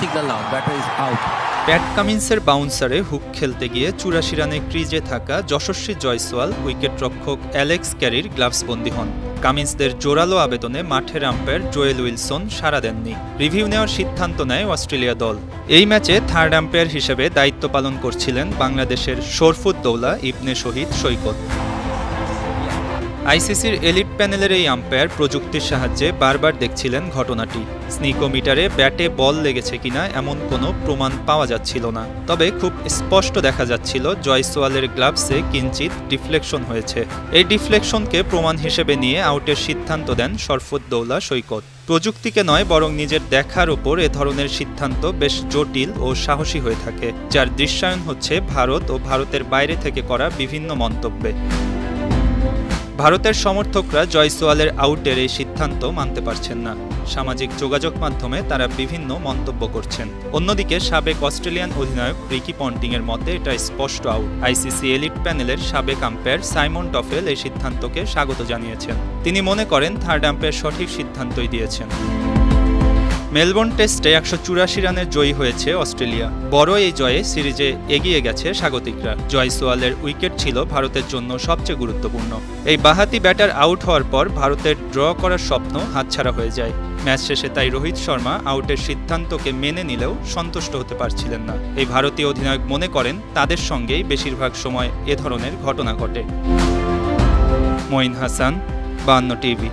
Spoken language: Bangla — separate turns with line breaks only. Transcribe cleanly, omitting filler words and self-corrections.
signal now. Batter is out.
Pat কামিন্সের বাউন্সারে হুক খেলতে গিয়ে ৮৪ রানে ক্রিজে থাকা যশস্বী জয়সওয়াল উইকেটরক্ষক অ্যালেক্স ক্যারির গ্লাভসবন্দি হন। কামিন্সদের জোরালো আবেদনে মাঠের আম্পায়ার জোয়েল উইলসন সাড়া দেননি। রিভিউ নেওয়ার সিদ্ধান্ত নেয় অস্ট্রেলিয়া দল। এই ম্যাচে থার্ড আম্পায়ার হিসেবে দায়িত্ব পালন করছিলেন বাংলাদেশের শরফুদ্দৌলা ইবনে শহীদ সৈকত। আইসিসির এলিট প্যানেলের এই আম্পায়ার প্রযুক্তির সাহায্যে বারবার দেখছিলেন ঘটনাটি। স্নিকোমিটারে ব্যাটে বল লেগেছে কিনা এমন কোনো প্রমাণ পাওয়া যাচ্ছিল না, তবে খুব স্পষ্ট দেখা যাচ্ছিল জয়সওয়ালের গ্লাভসে কিঞ্চিত ডিফ্লেকশন হয়েছে। এই ডিফ্লেকশনকে প্রমাণ হিসেবে নিয়ে আউটের সিদ্ধান্ত দেন শরফুদ্দৌলা সৈকত। প্রযুক্তিকে নয়, বরং নিজের দেখার ওপর এ ধরনের সিদ্ধান্ত বেশ জটিল ও সাহসী হয়ে থাকে, যার দৃশ্যায়ন হচ্ছে ভারত ও ভারতের বাইরে থেকে করা বিভিন্ন মন্তব্যে। ভারতের সমর্থকরা জয়সওয়ালের আউটের এই সিদ্ধান্ত মানতে পারছেন না। সামাজিক যোগাযোগ মাধ্যমে তারা বিভিন্ন মন্তব্য করছেন। অন্যদিকে সাবেক অস্ট্রেলিয়ান অধিনায়ক রিকি পন্টিংয়ের মতে এটা স্পষ্ট আউট। আইসিসি এলিট প্যানেলের সাবেক আম্পায়ার সাইমন টফেল এই সিদ্ধান্তকে স্বাগত জানিয়েছেন। তিনি মনে করেন থার্ড আম্পায়ার সঠিক সিদ্ধান্তই দিয়েছেন। মেলবোর্ন টেস্টে ১৮৪ রানে জয়ী হয়েছে অস্ট্রেলিয়া। বড় এই জয়ে সিরিজে এগিয়ে গেছে স্বাগতিকরা। জয়সওয়ালের উইকেট ছিল ভারতের জন্য সবচেয়ে গুরুত্বপূর্ণ। এই বাঁহাতি ব্যাটার আউট হওয়ার পর ভারতের ড্র করার স্বপ্ন হাতছাড়া হয়ে যায়। ম্যাচ শেষে তাই রোহিত শর্মা আউটের সিদ্ধান্তকে মেনে নিলেও সন্তুষ্ট হতে পারছিলেন না। এই ভারতীয় অধিনায়ক মনে করেন তাদের সঙ্গেই বেশিরভাগ সময় এ ধরনের ঘটনা ঘটে। মঈন হাসান, ৫২ টিভি।